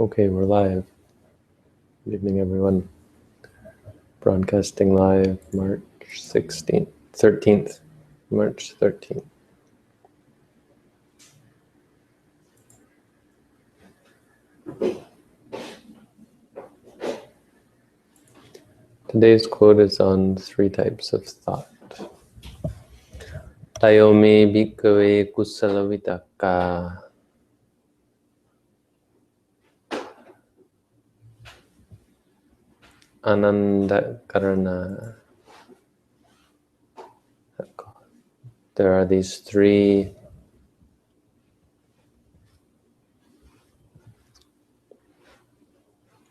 Okay, we're live. Good evening, everyone. Broadcasting live March 16th, 13th, March 13th. Today's quote is on 3 types of thought. Tayo me bhikkhave kusala vitakka. Ananda karana. There are these 3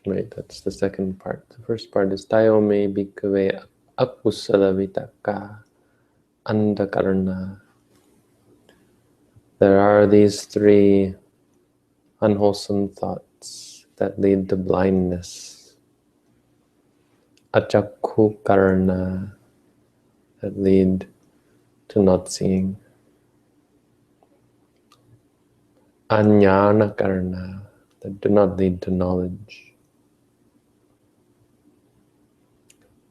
Right, that's the second part. The first part is Tayo me bhikkhave akusala vitakka. Andakarana. There are these 3 unwholesome thoughts that lead to blindness. Achakku karana, that lead to not seeing. Ajnana karana, that do not lead to knowledge.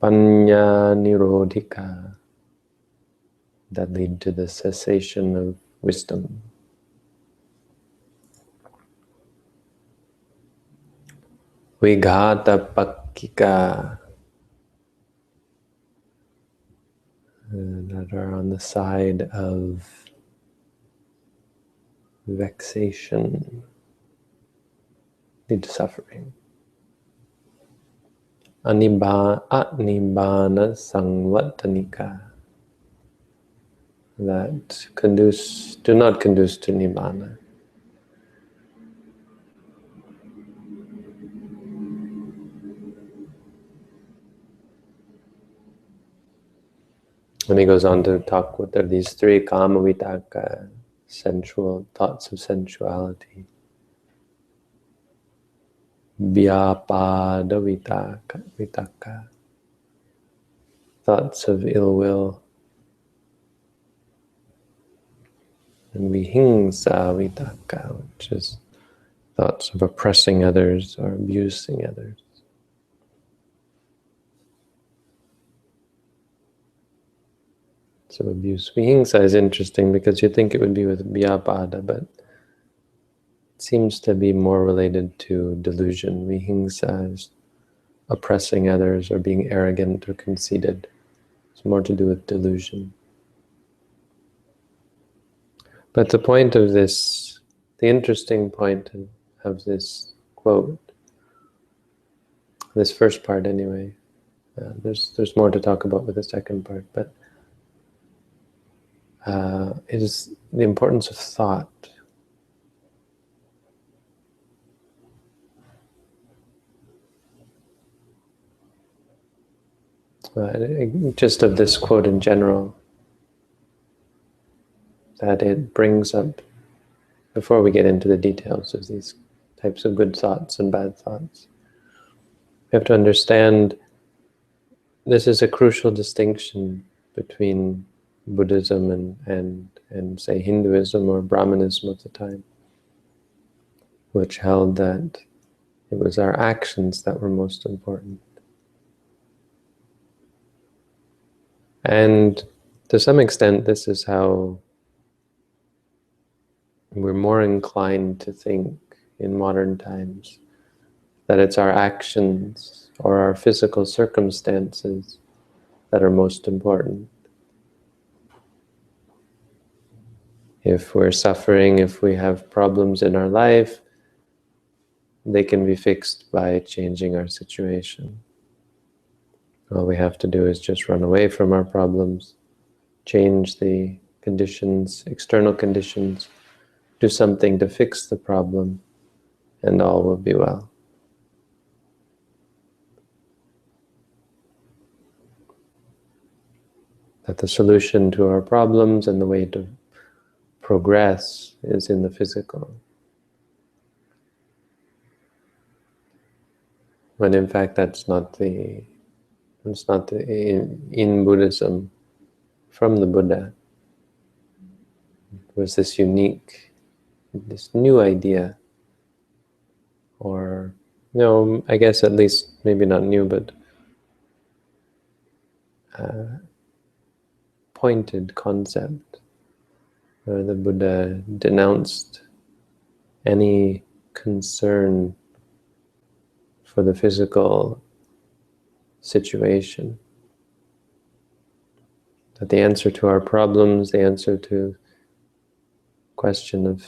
Panya nirodhika, that lead to the cessation of wisdom. Vighata pakkika, that are on the side of vexation, lead to suffering. Anibana sangvatanika, that do not conduce to nibbana. And he goes on to talk with these 3 kama vitaka, sensual thoughts of sensuality. Vyapada vitaka, thoughts of ill will. And vihingsa vitaka, which is thoughts of oppressing others or abusing others. So abuse. Vihingsa is interesting because you think it would be with vyapada, but it seems to be more related to delusion. Vihingsa is oppressing others or being arrogant or conceited. It's more to do with delusion. But the point of this, the interesting point of this quote, this first part anyway, there's more to talk about with the second part, but it is the importance of thought. Just of this quote in general, that it brings up, before we get into the details of these types of good thoughts and bad thoughts, we have to understand this is a crucial distinction between Buddhism and say Hinduism or Brahmanism of the time, which held that it was our actions that were most important. And to some extent, this is how we're more inclined to think in modern times, that it's our actions or our physical circumstances that are most important. If we're suffering, if we have problems in our life, they can be fixed by changing our situation. All we have to do is just run away from our problems, change the conditions, external conditions, do something to fix the problem, and all will be well. That the solution to our problems and the way to progress is in the physical. When in fact that's not in Buddhism, from the Buddha, there was this new idea or, I guess at least maybe not new, but pointed concept, where the Buddha denounced any concern for the physical situation. That the answer to our problems, the answer to the question of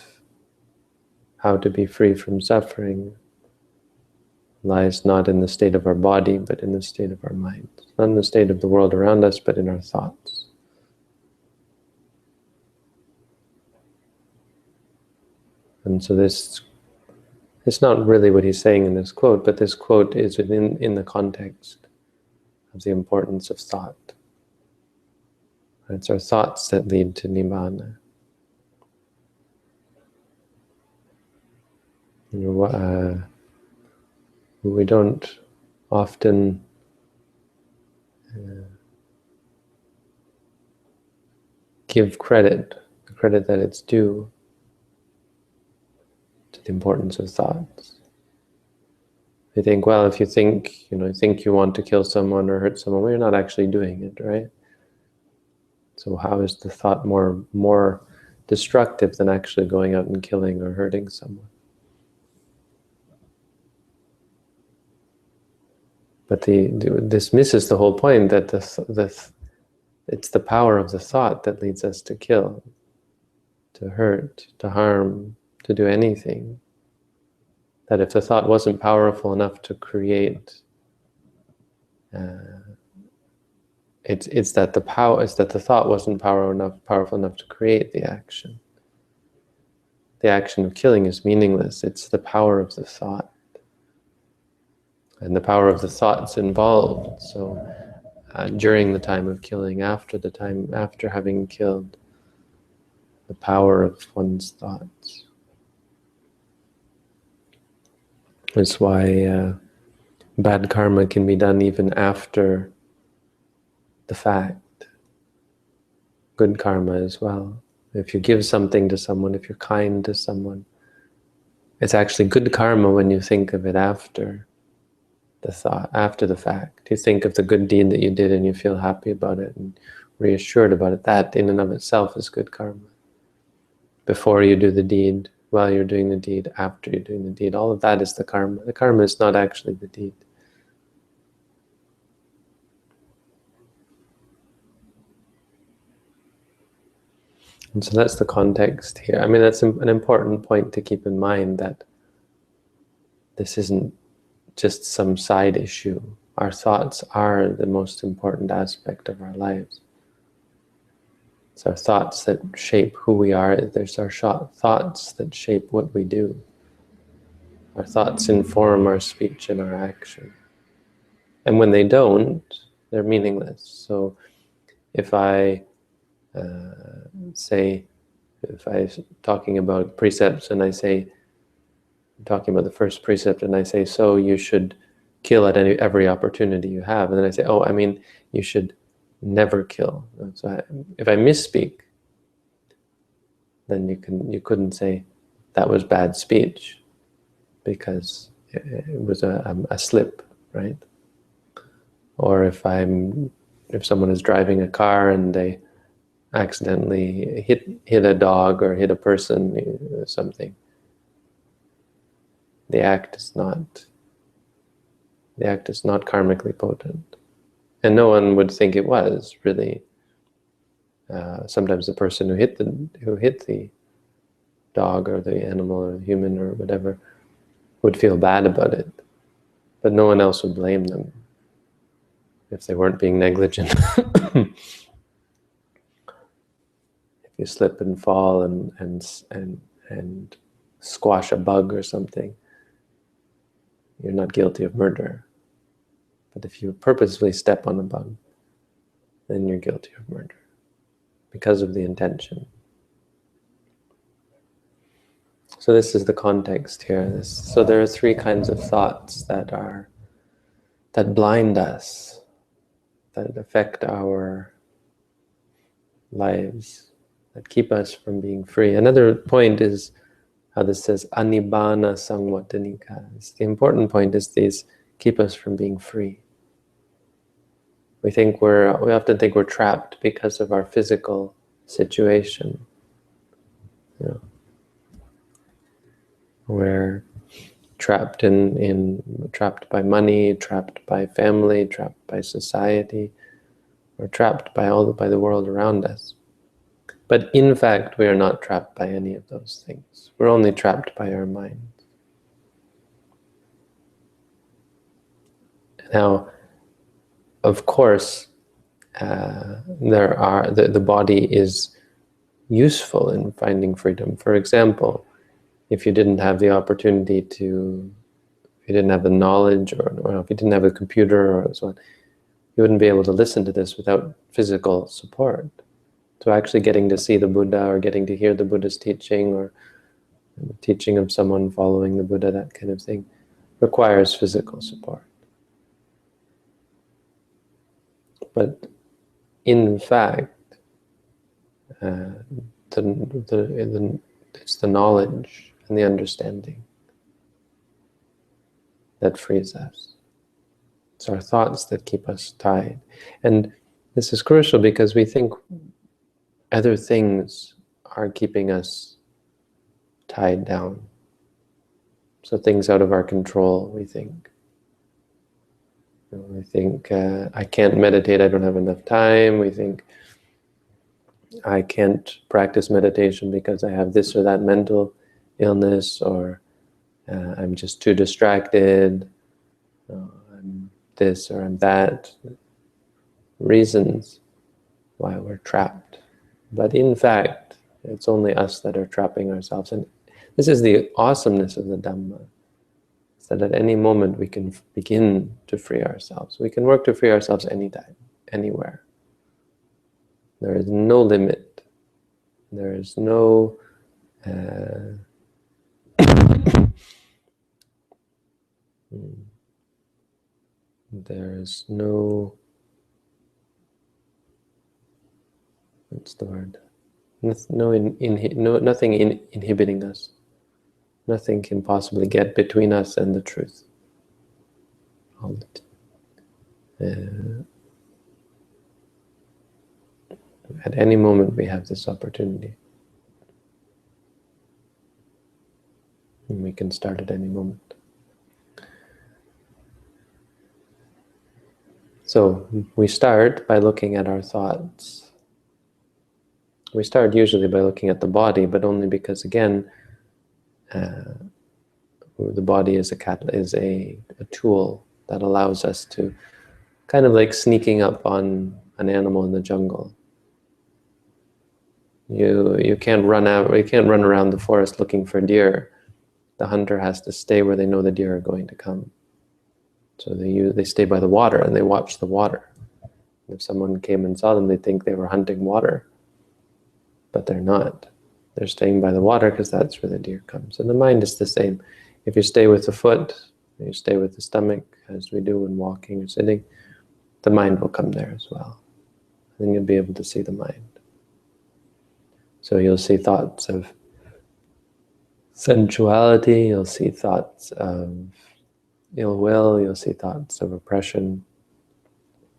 how to be free from suffering, lies not in the state of our body, but in the state of our mind. Not in the state of the world around us, but in our thoughts. And so this, it's not really what he's saying in this quote, but this quote is in the context of the importance of thought. It's our thoughts that lead to Nibbana. We don't often give the credit that it's due to the importance of thoughts. You think, well, if you think, you want to kill someone or hurt someone, well, you're not actually doing it, right? So how is the thought more destructive than actually going out and killing or hurting someone? But this misses the whole point, that it's the power of the thought that leads us to kill, to hurt, to harm, to do anything. That if the thought wasn't powerful enough to create, it's that the thought wasn't powerful enough to create the action. The action of killing is meaningless. It's the power of the thought. And the power of the thoughts involved. So during the time of killing, after having killed, the power of one's thoughts. That's why bad karma can be done even after the fact. Good karma as well. If you give something to someone, if you're kind to someone, it's actually good karma when you think of it after the thought, after the fact. You think of the good deed that you did and you feel happy about it and reassured about it. That in and of itself is good karma. Before you do the deed, while you're doing the deed, after you're doing the deed, all of that is the karma. The karma is not actually the deed. And so that's the context here. I mean, that's an important point to keep in mind, that this isn't just some side issue. Our thoughts are the most important aspect of our lives. It's our thoughts that shape who we are. There's our thoughts that shape what we do. Our thoughts inform our speech and our action. And when they don't, they're meaningless. So if I if I'm talking about precepts and I say, talking about the first precept and I say, so you should kill at every opportunity you have. And then I say, oh, I mean, you should never kill. So if I misspeak, then you couldn't say that was bad speech, because it was a slip, right? Or if someone is driving a car and they accidentally hit a dog or hit a person or something, the act is not karmically potent, and no one would think it was really. Sometimes the person who hit the dog or the animal or the human or whatever would feel bad about it, but no one else would blame them if they weren't being negligent. If you slip and fall and squash a bug or something, you're not guilty of murder. But if you purposefully step on a bug, then you're guilty of murder, because of the intention. So this is the context here. So there are three kinds of thoughts that blind us, that affect our lives, that keep us from being free. Another point is how this says Anibana Sangwatanika. The important point is these keep us from being free. We often think we're trapped because of our physical situation. You know, we're trapped trapped by money, trapped by family, trapped by society, or trapped by the world around us. But in fact, we are not trapped by any of those things. We're only trapped by our mind. Now, of course, the body is useful in finding freedom. For example, if you didn't have the opportunity if you didn't have the knowledge, or if you didn't have a computer or so on, you wouldn't be able to listen to this without physical support. So actually getting to see the Buddha, or getting to hear the Buddha's teaching, or the teaching of someone following the Buddha, that kind of thing, requires physical support. But in fact, it's the knowledge and the understanding that frees us. It's our thoughts that keep us tied. And this is crucial because we think other things are keeping us tied down. So things out of our control, we think. We think, I can't meditate, I don't have enough time. We think, I can't practice meditation because I have this or that mental illness, or I'm just too distracted, I'm this or I'm that. Reasons why we're trapped. But in fact, it's only us that are trapping ourselves. And this is the awesomeness of the Dhamma. It's that at any moment we can begin to free ourselves. We can work to free ourselves anytime, anywhere. There is no limit. There is no there's no, what's the word? Nothing inhibiting us. Nothing can possibly get between us and the truth. At any moment we have this opportunity. And we can start at any moment. So we start by looking at our thoughts. We start usually by looking at the body, but only because, again, the body is a tool that allows us to, kind of like sneaking up on an animal in the jungle. You can't run around the forest looking for deer. The hunter has to stay where they know the deer are going to come. So they stay by the water and they watch the water. If someone came and saw them, they'd think they were hunting water. But they're not. They're staying by the water because that's where the deer comes. And the mind is the same. If you stay with the foot, you stay with the stomach, as we do when walking or sitting, the mind will come there as well. And then you'll be able to see the mind. So you'll see thoughts of sensuality, you'll see thoughts of ill will, you'll see thoughts of oppression,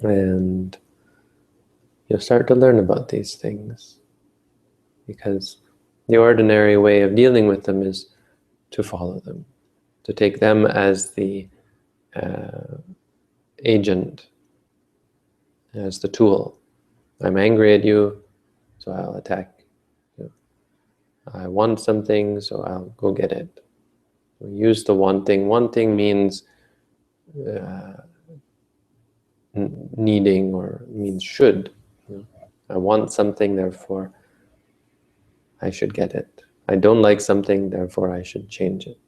and you'll start to learn about these things, because the ordinary way of dealing with them is to follow them, to take them as the agent, as the tool. I'm angry at you, so I'll attack you. I want something, so I'll go get it. We use the wanting. Wanting means needing, or means should. I want something, therefore I should get it. I don't like something, therefore I should change it.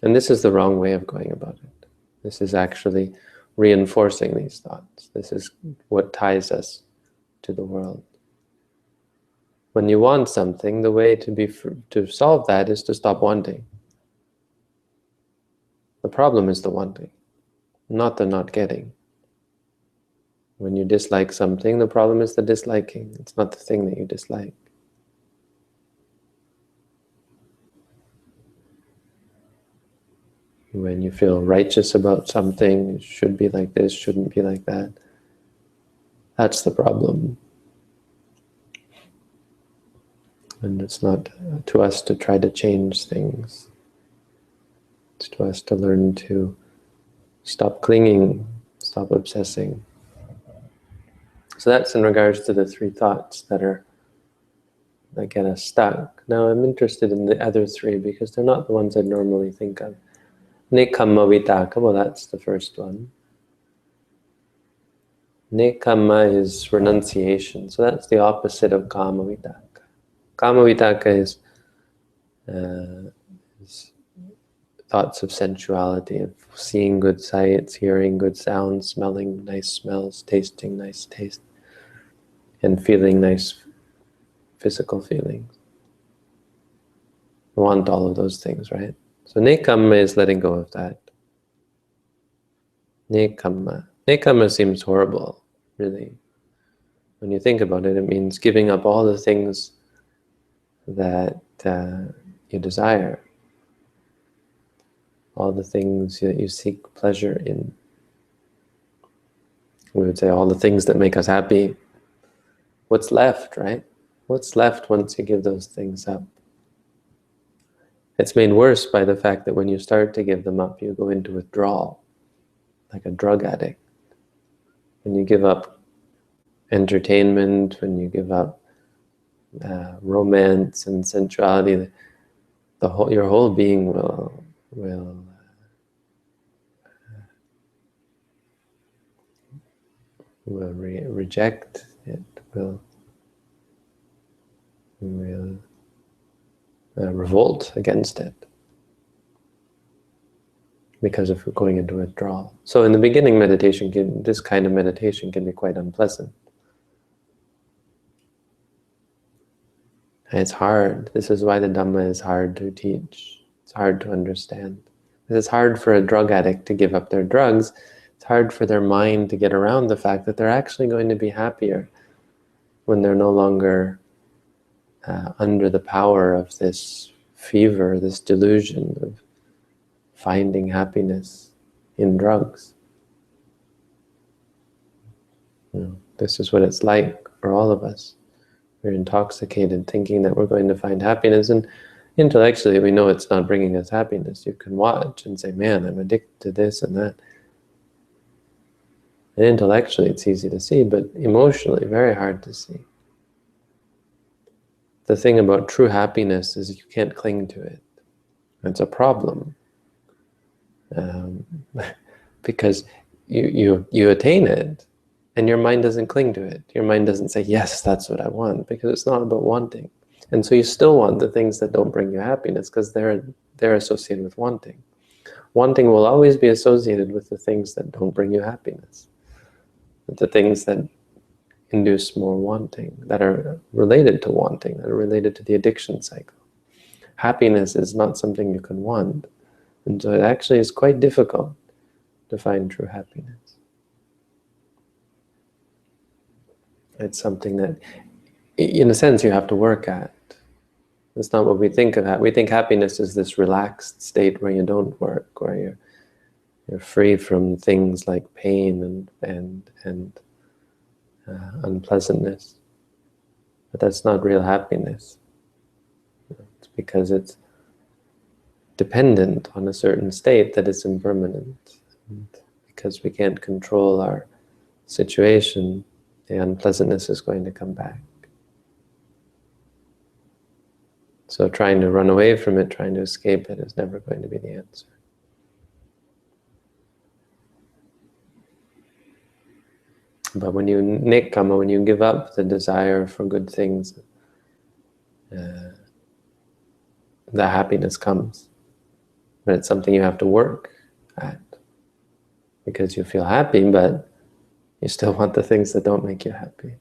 And this is the wrong way of going about it. This is actually reinforcing these thoughts. This is what ties us to the world. When you want something, the way to solve that is to stop wanting. The problem is the wanting, not the not getting. When you dislike something, the problem is the disliking. It's not the thing that you dislike. when you feel righteous about something, it should be like this, shouldn't be like that. That's the problem. And it's not to us to try to change things. It's to us to learn to stop clinging, stop obsessing. So that's in regards to the three thoughts that get us stuck. Now I'm interested in the other three because they're not the ones I'd normally think of. Nekkhamma vitaka, well that's the first one. Nekkhamma is renunciation, so that's the opposite of kama vitaka. Kama vitaka is thoughts of sensuality, of seeing good sights, hearing good sounds, smelling nice smells, tasting nice taste, and feeling nice physical feelings. We want all of those things, right? So nekkhamma is letting go of that. Nekkhamma. Nekkhamma seems horrible, really. When you think about it, it means giving up all the things that you desire, all the things that you seek pleasure in. We would say all the things that make us happy. What's left, right? What's left once you give those things up? It's made worse by the fact that when you start to give them up, you go into withdrawal, like a drug addict. When you give up entertainment, when you give up romance and sensuality, your whole being will reject it, will revolt against it because of going into withdrawal. So in the beginning, this kind of meditation can be quite unpleasant. And it's hard. This is why the Dhamma is hard to teach. It's hard to understand. It's hard for a drug addict to give up their drugs. It's hard for their mind to get around the fact that they're actually going to be happier when they're no longer under the power of this fever, this delusion of finding happiness in drugs. This is what it's like for all of us. We're intoxicated thinking that we're going to find happiness, and intellectually we know it's not bringing us happiness. You can watch and say, man, I'm addicted to this and that. And intellectually it's easy to see, but emotionally very hard to see. The thing about true happiness is you can't cling to it. It's a problem. Because you attain it, and your mind doesn't cling to it. Your mind doesn't say, yes, that's what I want, because it's not about wanting. And so you still want the things that don't bring you happiness, because they're associated with wanting. Wanting will always be associated with the things that don't bring you happiness. With the things that induce more wanting, that are related to wanting, that are related to the addiction cycle. Happiness is not something you can want. And so it actually is quite difficult to find true happiness. It's something that, in a sense, you have to work at. It's not what we think of. We think happiness is this relaxed state where you don't work, where you're free from things like pain and unpleasantness. But that's not real happiness. It's because it's dependent on a certain state that is impermanent. And because we can't control our situation, the unpleasantness is going to come back. So trying to run away from it, trying to escape it, is never going to be the answer. But when you nekkhamma, when you give up the desire for good things, the happiness comes. But it's something you have to work at. Because you feel happy, but you still want the things that don't make you happy.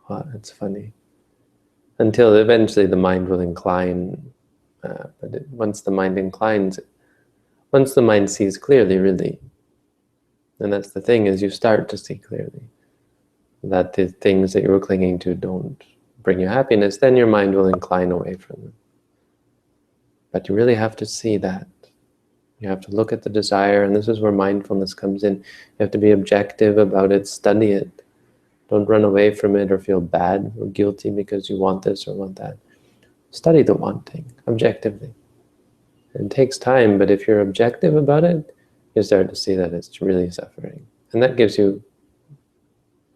Wow, it's funny. Until eventually the mind will incline. Once the mind inclines, once the mind sees clearly, really, and that's the thing, is you start to see clearly that the things that you were clinging to don't bring you happiness, then your mind will incline away from them. But you really have to see that. You have to look at the desire, and this is where mindfulness comes in. You have to be objective about it, study it. Don't run away from it or feel bad or guilty because you want this or want that. Study the wanting objectively. It takes time, but if you're objective about it, you start to see that it's really suffering. And that gives you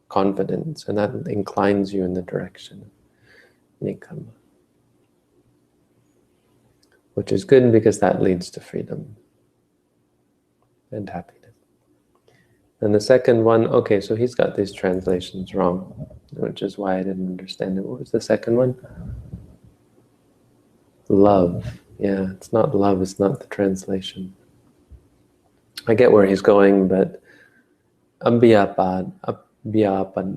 confidence, and that inclines you in the direction of Nikkama. Which is good because that leads to freedom and happiness. And the second one, okay, so he's got these translations wrong, which is why I didn't understand it. What was the second one? Love. Yeah, it's not love, it's not the translation. I get where he's going, but abhyapada vidaka.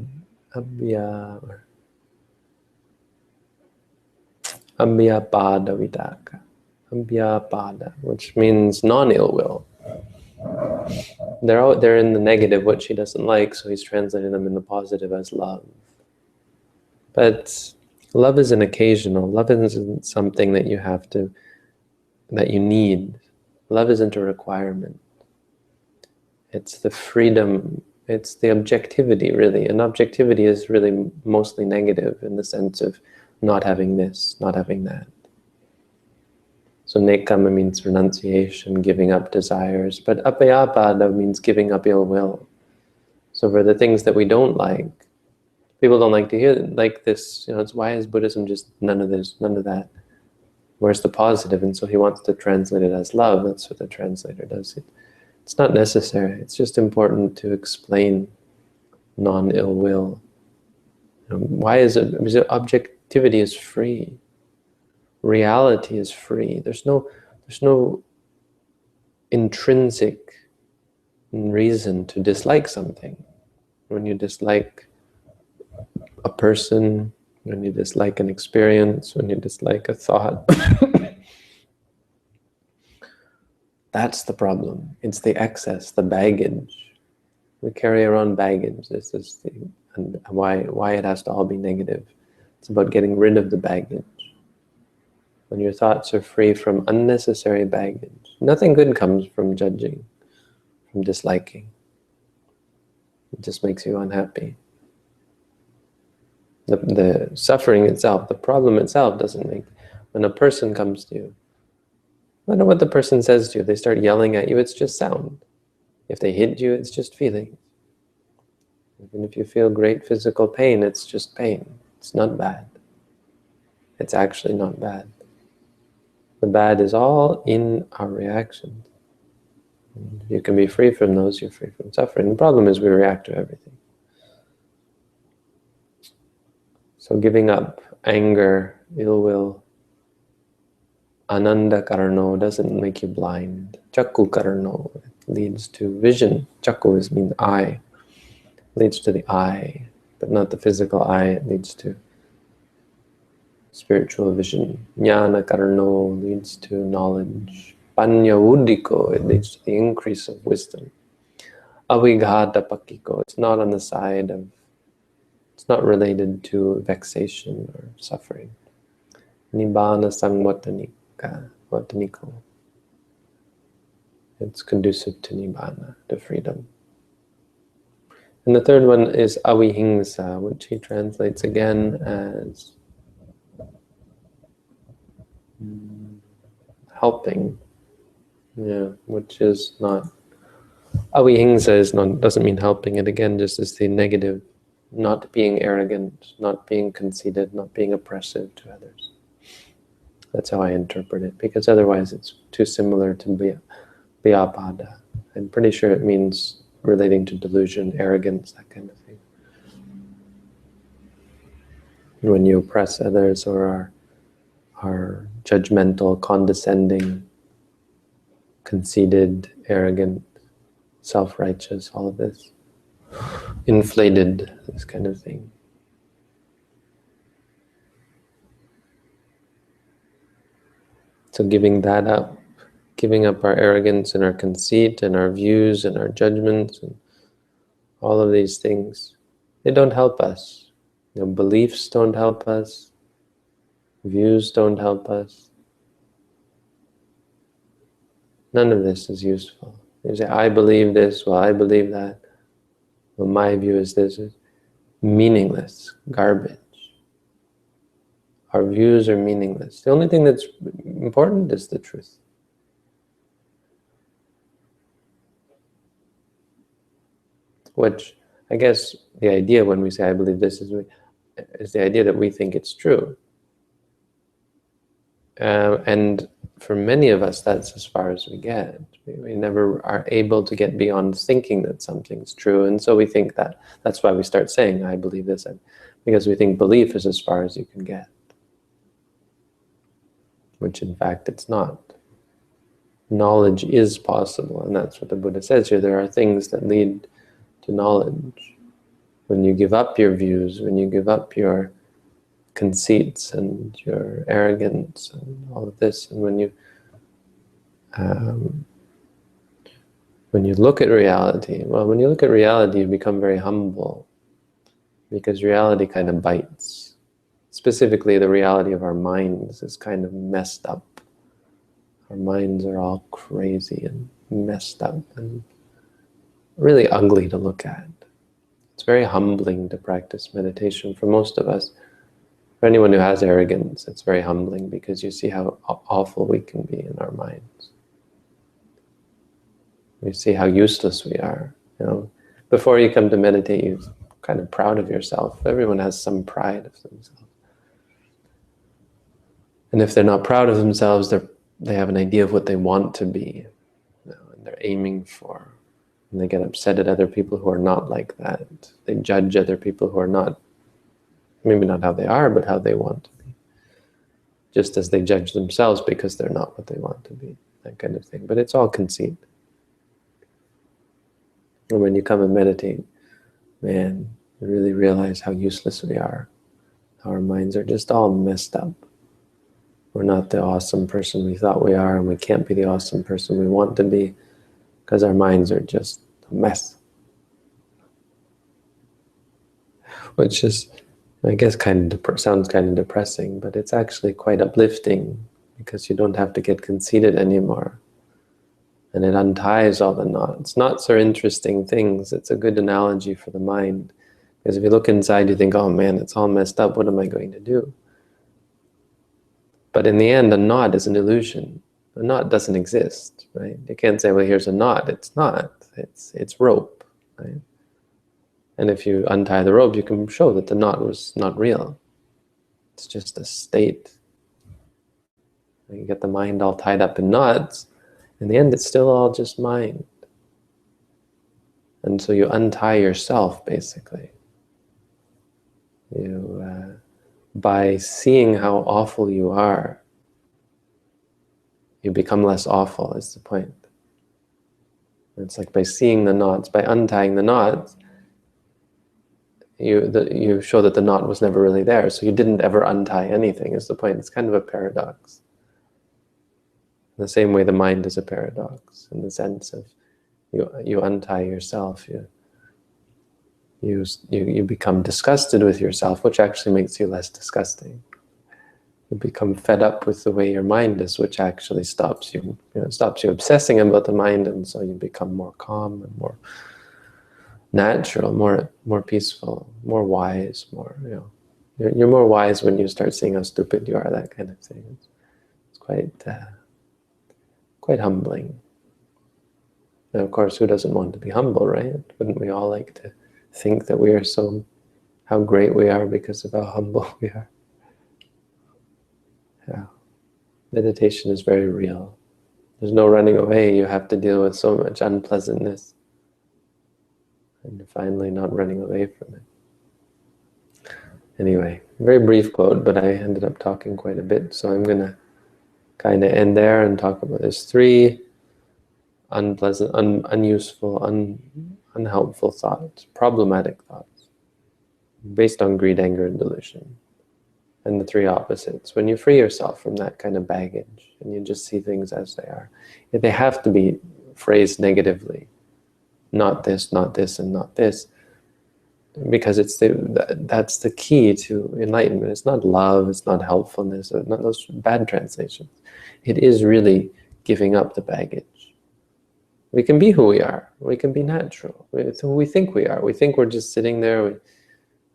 Abhyapada, which means non-ill will. They're in the negative, what she doesn't like, so he's translating them in the positive as love. But love is an occasional. Love isn't something that you need. Love isn't a requirement. It's the freedom, it's the objectivity, really. And objectivity is really mostly negative in the sense of not having this, not having that. So nekkhamma means renunciation, giving up desires, but abhyapada means giving up ill will. So for the things that we don't like, people don't like to hear like this, it's why is Buddhism just none of this, none of that? Where's the positive? And so he wants to translate it as love. That's what the translator does. It's not necessary. It's just important to explain non-ill will. Why is it? Because objectivity is free. Reality is free. There's no intrinsic reason to dislike something. When you dislike a person, when you dislike an experience, when you dislike a thought, that's the problem. It's the excess, the baggage. We carry around baggage. This is why it has to all be negative. It's about getting rid of the baggage. When your thoughts are free from unnecessary baggage, nothing good comes from judging, from disliking. It just makes you unhappy. The suffering itself, the problem itself doesn't make. When a person comes to you, no matter what the person says to you, if they start yelling at you, it's just sound. If they hit you, it's just feeling. Even if you feel great physical pain, it's just pain. It's not bad. It's actually not bad. The bad is all in our reactions. If you can be free from those, you're free from suffering. The problem is we react to everything. So giving up anger, ill will, ananda karno doesn't make you blind. Chakku karno leads to vision. Chakku means eye. Leads to the eye, but not the physical eye. It leads to spiritual vision. Jnana karno leads to knowledge. Panya uddiko, it leads to the increase of wisdom. Avighata pakiko, it's not on the side of, it's not related to vexation or suffering. Nibbana samvataniko, it's conducive to nibbana, to freedom. And the third one is avihingsa, which he translates again as helping, which is not, avihingsa doesn't mean helping. It again just is the negative, not being arrogant, not being conceited, not being oppressive to others. That's how I interpret it, because otherwise it's too similar to bhyapada. I'm pretty sure it means relating to delusion, arrogance, that kind of thing. When you oppress others or are judgmental, condescending, conceited, arrogant, self-righteous, all of this, inflated, this kind of thing. So giving that up, giving up our arrogance and our conceit and our views and our judgments and all of these things, they don't help us. Beliefs don't help us. Views don't help us. None of this is useful. You say, I believe this, well, I believe that. Well, my view is this. Is meaningless, garbage. Our views are meaningless. The only thing that's important is the truth. Which, I guess, the idea when we say, I believe this is the idea that we think it's true. And for many of us, that's as far as we get. We never are able to get beyond thinking that something's true. And so we think that, that's why we start saying, I believe this, because we think belief is as far as you can get. Which in fact it's not. Knowledge is possible, and that's what the Buddha says here. There are things that lead to knowledge. When you give up your views, when you give up your conceits and your arrogance and all of this, and when you look at reality, well, when you look at reality, you become very humble, because reality kind of bites. Specifically, the reality of our minds is kind of messed up. Our minds are all crazy and messed up and really ugly to look at. It's very humbling to practice meditation for most of us. For anyone who has arrogance, it's very humbling because you see how awful we can be in our minds. You see how useless we are. You know, before you come to meditate, you're kind of proud of yourself. Everyone has some pride of themselves. And if they're not proud of themselves, they have an idea of what they want to be, you know, and they're aiming for. And they get upset at other people who are not like that. They judge other people who are not, maybe not how they are, but how they want to be. Just as they judge themselves because they're not what they want to be, that kind of thing. But it's all conceit. And when you come and meditate, man, you really realize how useless we are. How our minds are just all messed up. We're not the awesome person we thought we are, and we can't be the awesome person we want to be because our minds are just a mess. Which is, I guess, sounds kind of depressing, but it's actually quite uplifting because you don't have to get conceited anymore. And it unties all the knots. Knots are interesting things. It's a good analogy for the mind. Because if you look inside, you think, oh man, it's all messed up. What am I going to do? But in the end, a knot is an illusion. A knot doesn't exist, right? You can't say, well, here's a knot. It's not. It's rope, right? And if you untie the rope, you can show that the knot was not real. It's just a state. You get the mind all tied up in knots. In the end, it's still all just mind. And so you untie yourself, basically. By seeing how awful you are, you become less awful, is the point. It's like by seeing the knots, by untying the knots, you show that the knot was never really there, so you didn't ever untie anything, is the point. It's kind of a paradox. In the same way the mind is a paradox, in the sense of you untie yourself, you become disgusted with yourself, which actually makes you less disgusting. You become fed up with the way your mind is, which actually stops you obsessing about the mind, and so you become more calm and more natural, more peaceful, more wise, you're more wise when you start seeing how stupid you are, that kind of thing. It's quite humbling. And of course, who doesn't want to be humble, right? Wouldn't we all like to think that we are how great we are because of how humble we are? Yeah. Meditation is very real. There's no running away. You have to deal with so much unpleasantness. And you're finally not running away from it. Anyway, very brief quote, but I ended up talking quite a bit, so I'm going to kind of end there and talk about there's 3 unpleasant, unuseful, unhelpful thoughts, problematic thoughts, based on greed, anger, and delusion. And the 3 opposites. When you free yourself from that kind of baggage and you just see things as they are, they have to be phrased negatively. Not this, and not this. Because that's the key to enlightenment. It's not love, it's not helpfulness, or not those bad translations. It is really giving up the baggage. We can be who we are. We can be natural. It's who we think we are. We think we're just sitting there.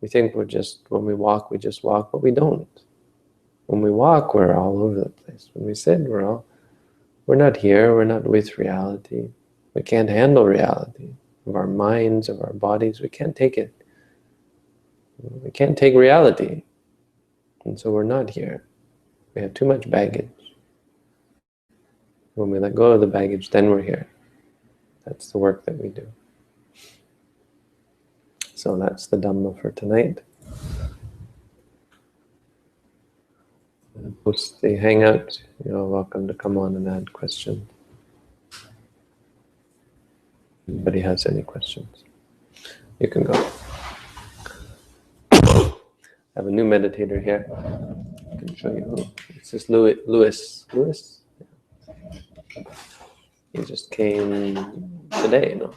We think we're just, when we walk, we just walk, but we don't. When we walk, we're all over the place. When we sit, we're not here. We're not with reality. We can't handle reality of our minds, of our bodies. We can't take it. We can't take reality. And so we're not here. We have too much baggage. When we let go of the baggage, then we're here. That's the work that we do. So that's the Dhamma for tonight. Post the Hangout. You're welcome to come on and add questions. Anybody has any questions? You can go. I have a new meditator here. I can show you who. This is Louis. Louis? He just came today, no?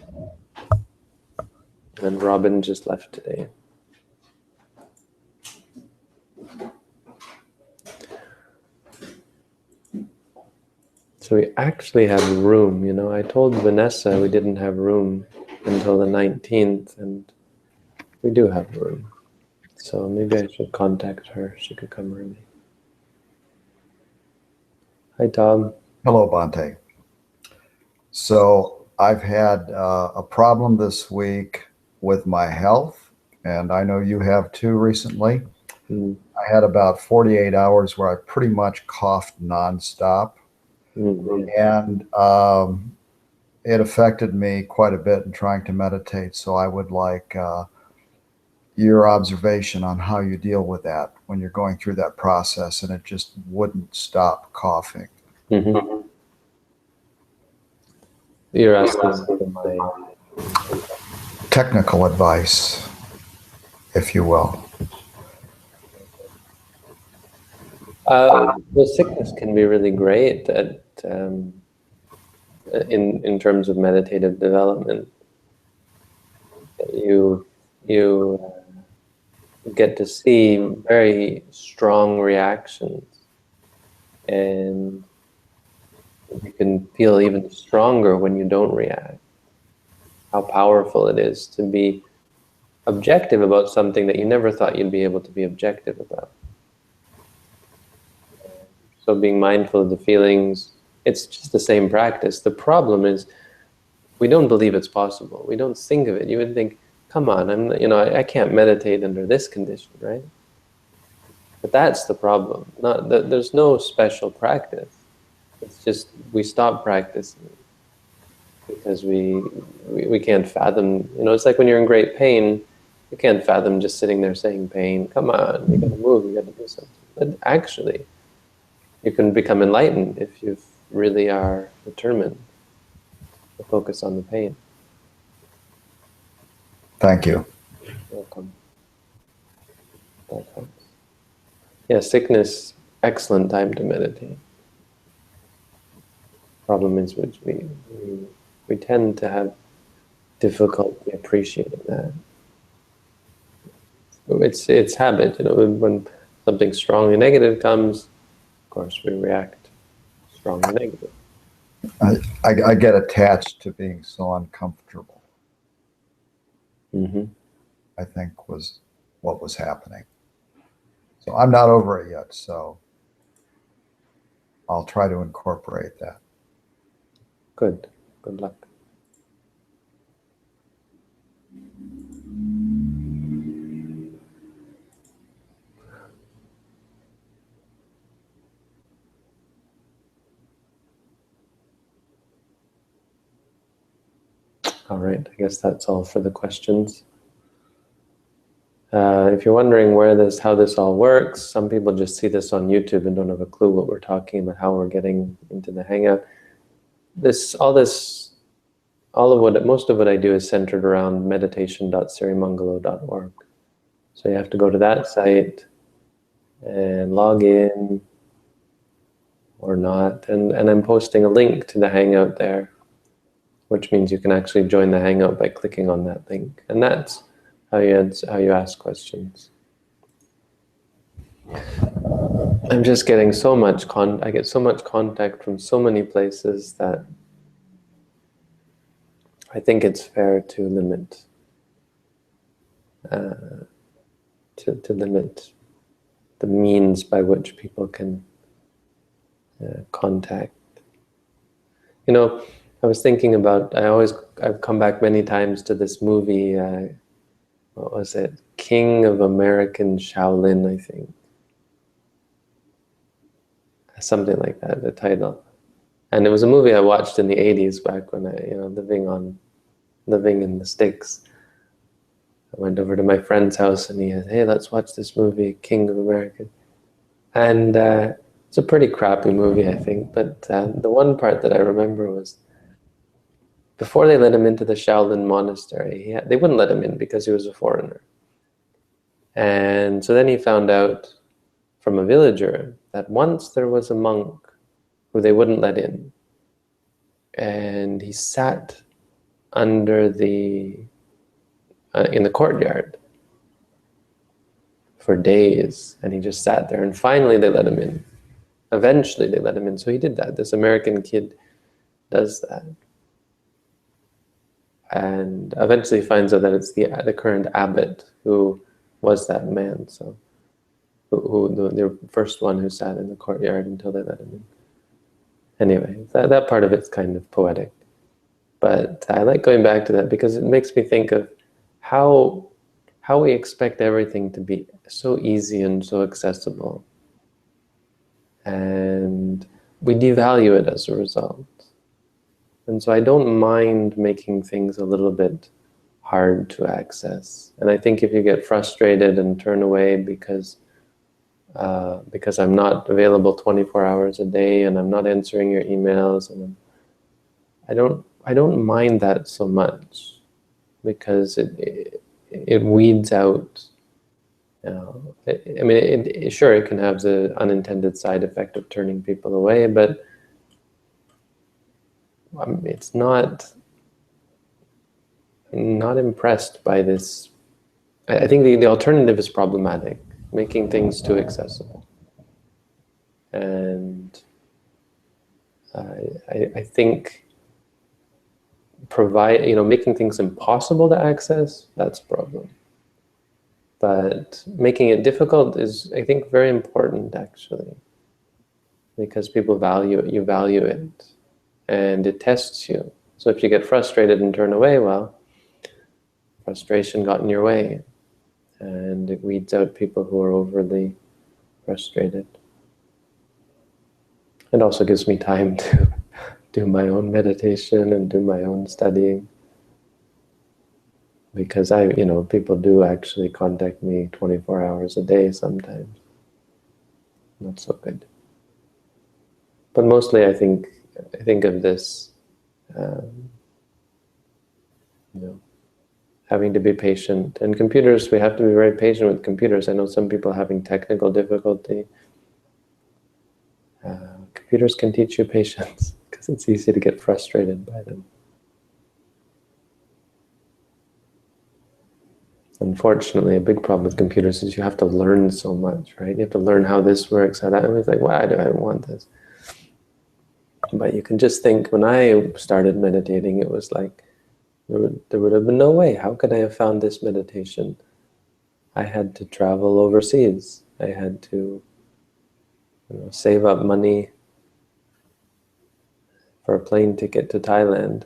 And Robin just left today. So we actually have room, you know. I told Vanessa we didn't have room until the 19th, and we do have room. So maybe I should contact her. She could come early. Hi, Tom. Hello, Bhante. So I've had a problem this week with my health, and I know you have too recently. I had about 48 hours where I pretty much coughed nonstop. And it affected me quite a bit in trying to meditate. So I would like your observation on how you deal with that when you're going through that process and it just wouldn't stop coughing. Mm-hmm. You're asking for my technical advice, if you will. The sickness can be really great at in terms of meditative development. You get to see very strong reactions, and you can feel even stronger when you don't react. How powerful it is to be objective about something that you never thought you'd be able to be objective about. So being mindful of the feelings, it's just the same practice. The problem is we don't believe it's possible. We don't think of it. You would think, come on, I can't meditate under this condition, right? But that's the problem. Not that there's no special practice. It's just we stop practicing because we can't fathom. It's like when you're in great pain, you can't fathom just sitting there saying pain. Come on, you got to move. You got to do something. But actually, you can become enlightened if you really are determined to focus on the pain. Thank you. You're welcome. That helps. Yeah, sickness, excellent time to meditate. Problem is we tend to have difficulty appreciating that. It's habit, when something strongly negative comes, of course we react strongly negative. I get attached to being so uncomfortable. Mm-hmm. I think was what was happening. So I'm not over it yet, so I'll try to incorporate that. Good luck. All right, I guess that's all for the questions. If you're wondering how this all works, some people just see this on YouTube and don't have a clue what we're talking about, how we're getting into the Hangout. Most of what I do is centered around meditation.sirimangalo.org. So you have to go to that site and log in or not, and I'm posting a link to the Hangout there, which means you can actually join the Hangout by clicking on that link, and that's how you ask questions. I'm just getting so much I get so much contact from so many places that I think it's fair to limit to limit the means by which people can contact. You know, I was thinking about, I've come back many times to this movie, what was it? King of American Shaolin, I think. Something like that, the title. And it was a movie I watched in the 80s back when living in the States. I went over to my friend's house and he said, hey, let's watch this movie, King of American. And it's a pretty crappy movie, I think. But the one part that I remember was before they let him into the Shaolin monastery, they wouldn't let him in because he was a foreigner. And so then he found out from a villager that once there was a monk who they wouldn't let in. And he sat under in the courtyard for days, and he just sat there, and finally they let him in. Eventually they let him in. So he did that. This American kid does that. And eventually finds out that it's the current abbot who was that man, so the first one who sat in the courtyard until they let him in. Anyway, that part of it's kind of poetic. But I like going back to that because it makes me think of how we expect everything to be so easy and so accessible. And we devalue it as a result. And so I don't mind making things a little bit hard to access. And I think if you get frustrated and turn away because I'm not available 24 hours a day and I'm not answering your emails, and I don't mind that so much because it weeds out. I mean, sure, it can have the unintended side effect of turning people away, but it's not. I'm not impressed by this. I think the alternative is problematic, making things too accessible. And I think making things impossible to access, that's a problem. But making it difficult is, I think, very important, actually, because people value it, you value it, and it tests you. So if you get frustrated and turn away, well, frustration got in your way, and it weeds out people who are overly frustrated. It also gives me time to do my own meditation and do my own studying. Because people do actually contact me 24 hours a day sometimes. Not so good. But mostly I think of this, having to be patient. And computers, we have to be very patient with computers. I know some people having technical difficulty. Computers can teach you patience because it's easy to get frustrated by them. Unfortunately, a big problem with computers is you have to learn so much, right? You have to learn how this works, how that. I was like, why do I want this? But you can just think, when I started meditating, it was like, there would have been no way. How could I have found this meditation? I had to travel overseas. I had to save up money for a plane ticket to Thailand.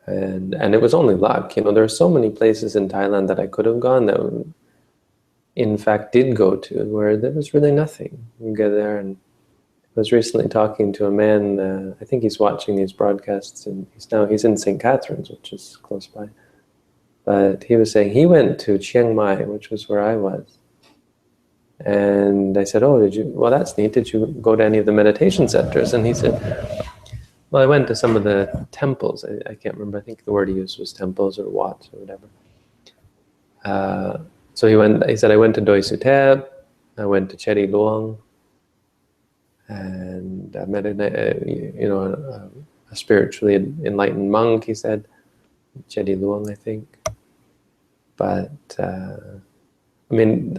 And it was only luck. There are so many places in Thailand that I could have gone that in fact did go to, where there was really nothing. You get there, and I was recently talking to a man, I think he's watching these broadcasts, and he's in St. Catharines, which is close by. But he was saying he went to Chiang Mai, which was where I was. And I said, oh, well, that's neat. Did you go to any of the meditation centers? And he said, well, I went to some of the temples. I can't remember. I think the word he used was temples or wats or whatever. So he said, I went to Doi Suthep, I went to Chedi Luang, and I met a spiritually enlightened monk, he said, Chedi Luang, I think. But,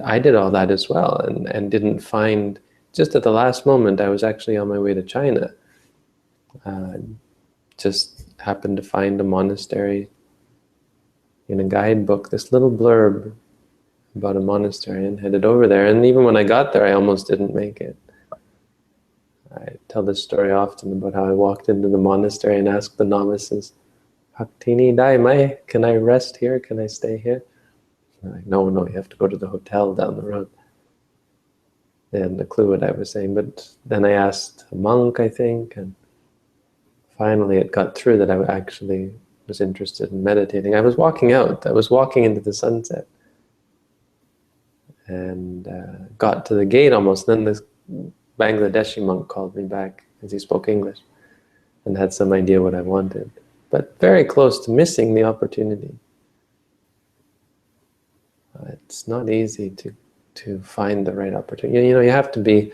I did all that as well, and didn't find, just at the last moment, I was actually on my way to China. happened to find a monastery in a guidebook, this little blurb about a monastery, and headed over there. And even when I got there, I almost didn't make it. I tell this story often about how I walked into the monastery and asked the novices, "Bhaktini dai mai, can I rest here? Can I stay here?" They're like, no, you have to go to the hotel down the road. They hadn't a clue what I was saying. But then I asked a monk, I think, and finally it got through that I actually was interested in meditating. I was walking out. I was walking into the sunset. And got to the gate almost. Then this Bangladeshi monk called me back, because he spoke English, and had some idea what I wanted. But very close to missing the opportunity. It's not easy to find the right opportunity. You know, you have to be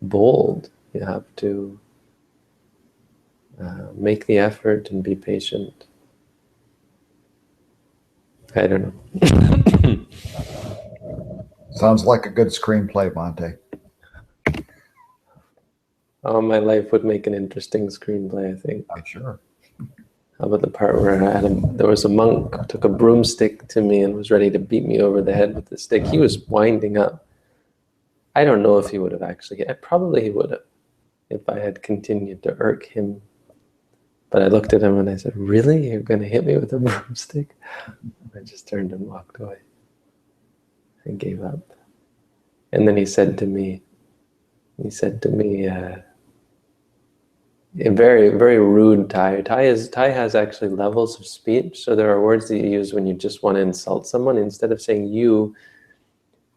bold. You have to make the effort and be patient. I don't know. Sounds like a good screenplay, Monte. Oh, my life would make an interesting screenplay, I think. I'm sure. How about the part where there was a monk who took a broomstick to me and was ready to beat me over the head with the stick. He was winding up. I don't know if he would have actually. Probably he would have, if I had continued to irk him. But I looked at him and I said, "Really? You're going to hit me with a broomstick?" I just turned and walked away. I gave up. And then he said to me, a very, very rude Thai. Thai has actually levels of speech. So there are words that you use when you just want to insult someone. Instead of saying you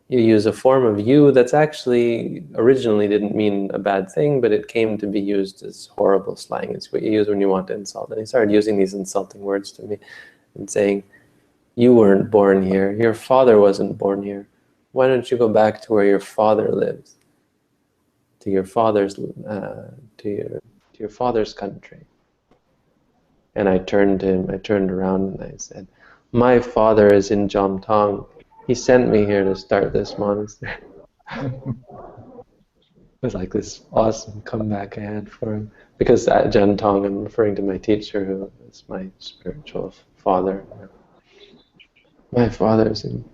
use a form of you that's actually originally didn't mean a bad thing, but it came to be used as horrible slang. It's what you use when you want to insult. And he started using these insulting words to me and saying, "You weren't born here. Your father wasn't born here. Why don't you go back to where your father lives? To your father's your father's country." And I turned around and I said, "My father is in Jamtong. He sent me here to start this monastery." It was like this awesome comeback I had for him. Because at Jamtong, I'm referring to my teacher, who is my spiritual father. My father's in...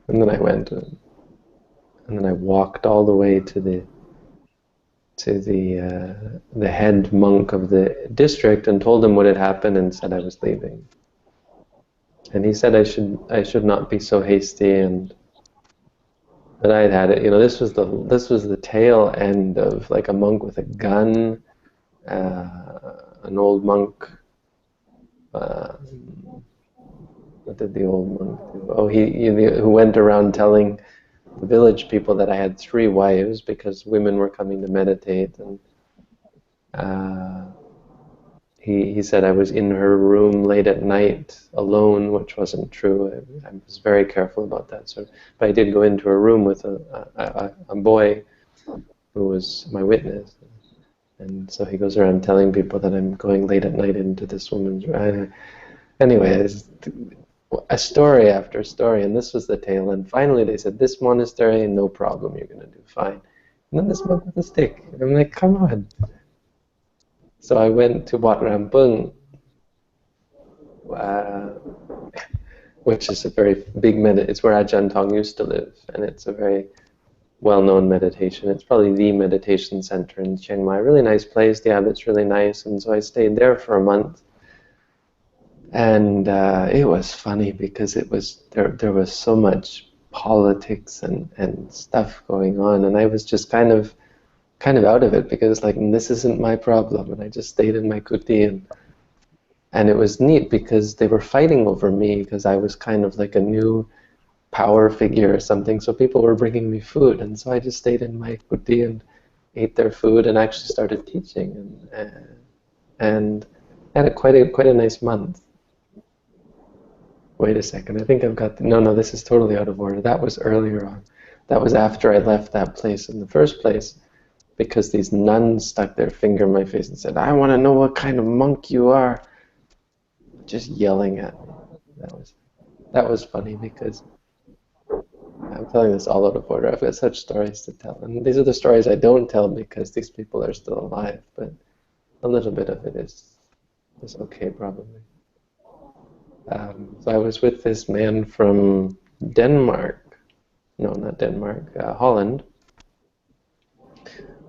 And then I went, and then I walked all the way to the head monk of the district and told him what had happened and said I was leaving. And he said I should not be so hasty, and that I had it. You know, this was the tail end of like a monk with a gun, an old monk. What did the old monk do? Oh, who went around telling the village people that I had 3 wives because women were coming to meditate, and he said I was in her room late at night alone, which wasn't true. I was very careful about that. But I did go into her room with a boy who was my witness, and so he goes around telling people that I'm going late at night into this woman's room. Anyway, a story after story, and this was the tail end. Finally, they said, "This monastery, no problem, you're going to do fine." And then this monk with a stick. I'm like, come on. So I went to Wat Rampung, which is a very big it's where Ajahn Tong used to live, and it's a very well-known meditation. It's probably the meditation center in Chiang Mai. Really nice place. The abbot's really nice, and so I stayed there for a month. And it was funny because it was there was so much politics and stuff going on, and I was just kind of out of it because like this isn't my problem, and I just stayed in my kuti, and it was neat because they were fighting over me because I was kind of like a new power figure or something, so people were bringing me food, and so I just stayed in my kuti and ate their food and actually started teaching, and had quite a nice month. Wait a second, I think I've got... No, this is totally out of order. That was earlier on. That was after I left that place in the first place, because these nuns stuck their finger in my face and said, "I want to know what kind of monk you are." Just yelling at me. That was funny because I'm telling this all out of order. I've got such stories to tell. And these are the stories I don't tell because these people are still alive, but a little bit of it is It's okay, probably. So I was with this man from Denmark. No, not Denmark. Holland,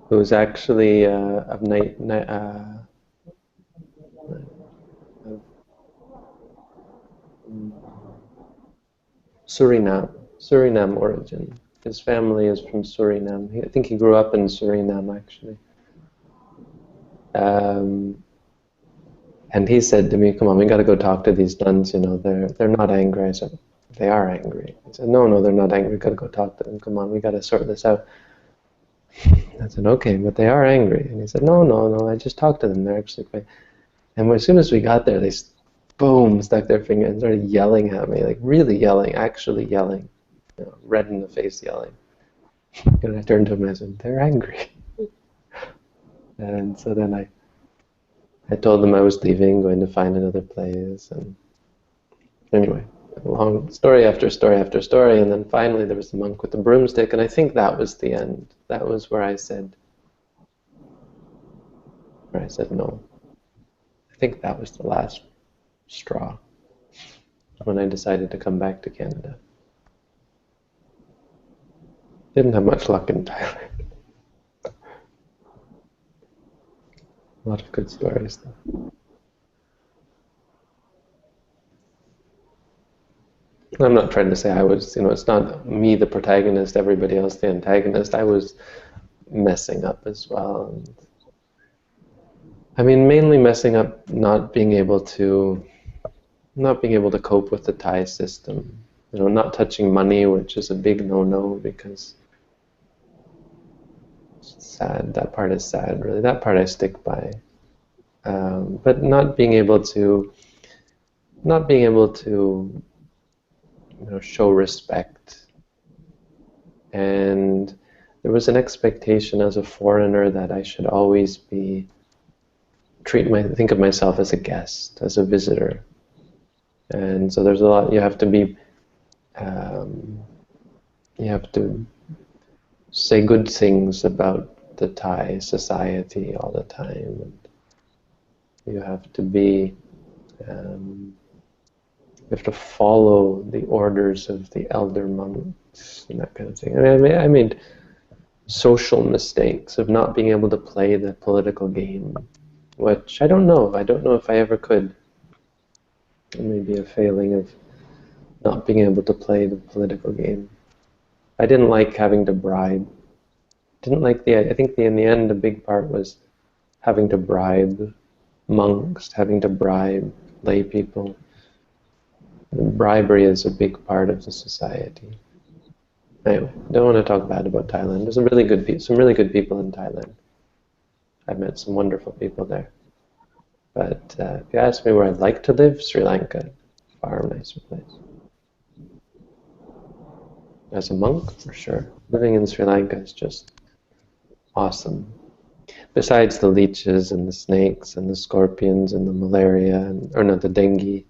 who's actually of Suriname origin. His family is from Suriname. I think he grew up in Suriname, actually. And he said to me, "Come on, we got to go talk to these nuns. You know, they're not angry." I said, "They are angry." He said, "No, they're not angry. We got to go talk to them. Come on, we got to sort this out." I said, "Okay, but they are angry." And he said, "No. I just talked to them. They're actually quite." And as soon as we got there, they boom stuck their finger and started yelling at me, like really yelling, actually yelling, you know, red in the face yelling. And I turned to him and I said, "They're angry." And so then I told them I was leaving, going to find another place, and anyway, long story after story after story, and then finally there was the monk with the broomstick, and I think that was the end. That was where I said no. I think that was the last straw when I decided to come back to Canada. Didn't have much luck in Thailand. A lot of good stories though. I'm not trying to say I was, it's not me the protagonist, everybody else the antagonist. I was messing up as well. And, I mean, mainly messing up not being able to cope with the Thai system. Not touching money, which is a big no-no because it's sad. That part is sad, really. That part I stick by. But not being able to show respect. And there was an expectation as a foreigner that I should always think of myself as a guest, as a visitor. And so there's a lot, you have to say good things about the Thai society all the time. And you have to you have to follow the orders of the elder monks and that kind of thing. I made social mistakes of not being able to play the political game, which I don't know. I don't know if I ever could. It may be a failing of not being able to play the political game. I didn't like having to bribe. I think in the end, a big part was having to bribe monks, having to bribe lay people. Bribery is a big part of the society. Anyway, don't want to talk bad about Thailand. There's some really good people in Thailand. I've met some wonderful people there. But if you ask me where I'd like to live, Sri Lanka, far nicer place. As a monk, for sure. Living in Sri Lanka is just awesome. Besides the leeches and the snakes and the scorpions and the malaria, the dengue,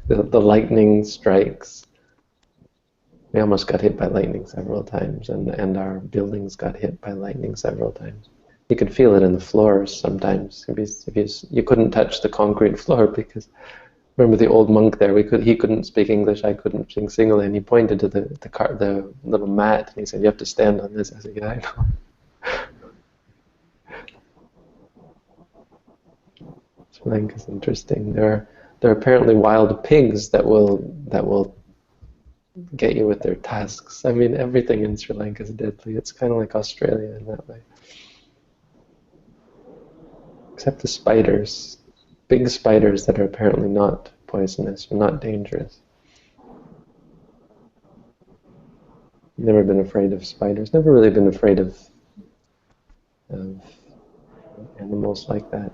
the lightning strikes. We almost got hit by lightning several times, and our buildings got hit by lightning several times. You could feel it in the floors sometimes. If you couldn't touch the concrete floor because, remember the old monk there? He couldn't speak English. I couldn't speak Sinhala, and he pointed to the little mat, and he said, "You have to stand on this." I said, "Yeah, I know." Sri Lanka is interesting. There are apparently wild pigs that will get you with their tusks. I mean, everything in Sri Lanka is deadly. It's kind of like Australia in that way. Except the spiders. Big spiders that are apparently not poisonous or not dangerous. Never been afraid of spiders. Never really been afraid of animals like that.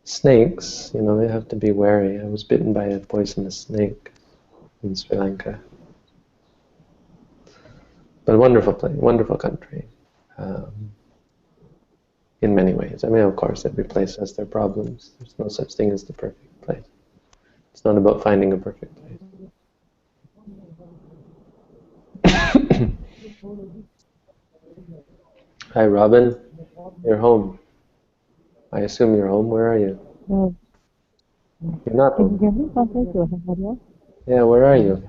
Snakes, you have to be wary. I was bitten by a poisonous snake in Sri Lanka. But a wonderful place, wonderful country. In many ways. I mean, of course, every place has their problems. There's no such thing as the perfect place. It's not about finding a perfect place. Hi, Robin. You're home. I assume you're home. Where are you? No, You're not can you home. hear me? Okay, do I have audio? Yeah, where are you?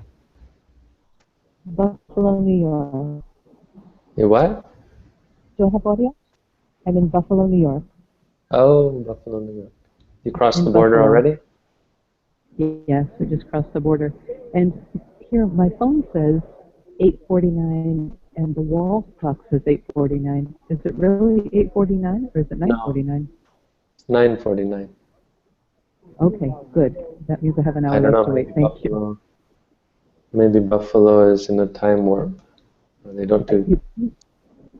Buffalo, New York. You what? Do I have audio? I'm in Buffalo, New York. Oh, Buffalo, New York. You crossed the In border Buffalo. already? Yes, we just crossed the border. And here, my phone says 8:49, and the wall clock says 8:49. Is it really 8:49, or is it No. 9:49? It's 9:49. Okay, good. That means I have an I hour don't know. left to wait. Thank you. Maybe Buffalo is in a time warp. They don't do.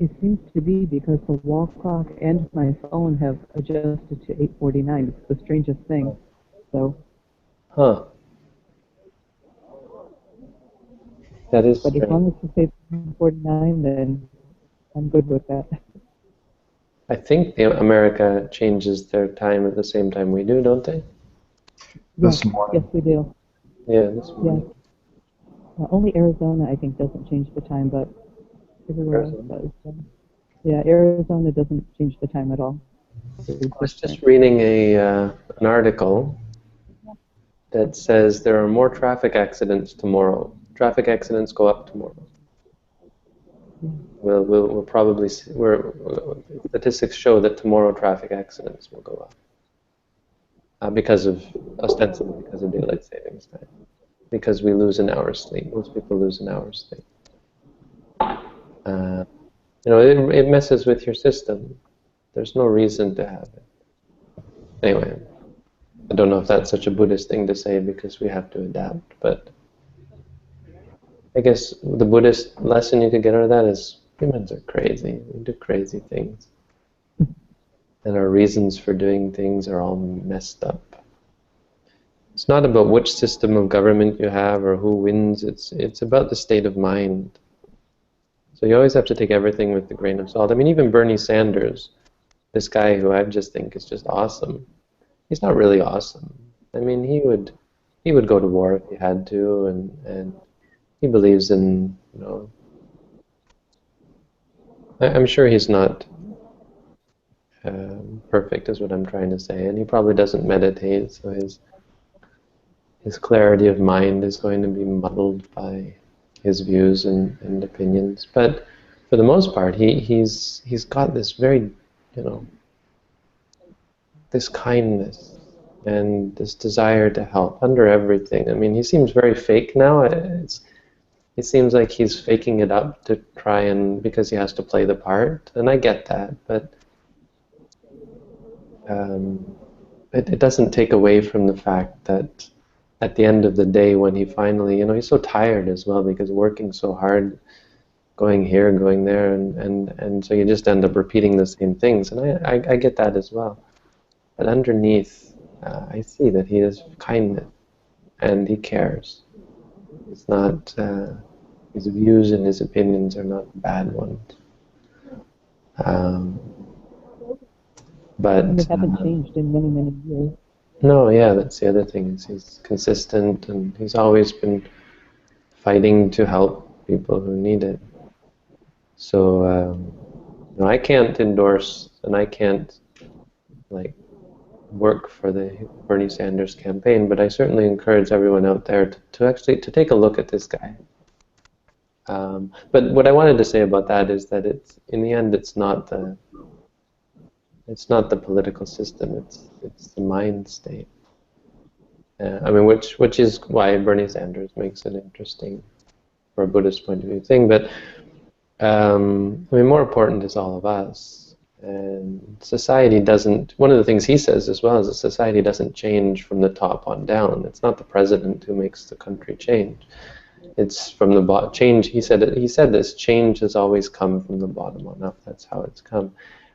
It seems to be because the wall clock and my phone have adjusted to 8:49. It's the strangest thing. So, Huh. That is but as strange. long as it's 8:49, then I'm good with that. I think America changes their time at the same time we do, don't they? This morning. Yes, we do. Yeah, this morning. Only Arizona, I think, doesn't change the time, but everywhere else Arizona. does. Yeah, Arizona doesn't change the time at all. I was just reading an article that says there are more traffic accidents tomorrow. Traffic accidents go up tomorrow. We'll probably see, statistics show that tomorrow traffic accidents will go up ostensibly because of daylight savings time. Because we lose an hour's sleep. Most people lose an hour's sleep. It messes with your system. There's no reason to have it. Anyway, I don't know if that's such a Buddhist thing to say because we have to adapt, but I guess the Buddhist lesson you could get out of that is humans are crazy. We do crazy things. And our reasons for doing things are all messed up. It's not about which system of government you have or who wins. It's about the state of mind. So you always have to take everything with a grain of salt. I mean, even Bernie Sanders, this guy who I just think is just awesome, he's not really awesome. I mean, he would go to war if he had to, and he believes in, I'm sure he's not perfect, is what I'm trying to say, and he probably doesn't meditate, so his clarity of mind is going to be muddled by his views and opinions. But for the most part, he's got this very, this kindness and this desire to help under everything. I mean, he seems very fake now. It seems like he's faking it up to try and, because he has to play the part, and I get that, but it doesn't take away from the fact that at the end of the day, when he finally, he's so tired as well because working so hard, going here, going there, and so you just end up repeating the same things, and I get that as well. But underneath, I see that he has kindness, and he cares. It's not, his views and his opinions are not bad ones. But and they haven't changed in many, many years. No, yeah, that's the other thing, is he's consistent, and he's always been fighting to help people who need it. So, I can't endorse, and I can't, work for the Bernie Sanders campaign, but I certainly encourage everyone out there to actually take a look at this guy. But what I wanted to say about that is that in the end, it's not the political system. It's the mind state. I mean, which is why Bernie Sanders makes it interesting from a Buddhist point of view thing. But I mean, more important is all of us. And society doesn't. One of the things he says as well is that society doesn't change from the top on down. It's not the president who makes the country change. It's from the bottom. Change. He said this. Change has always come from the bottom on up. That's how it's come.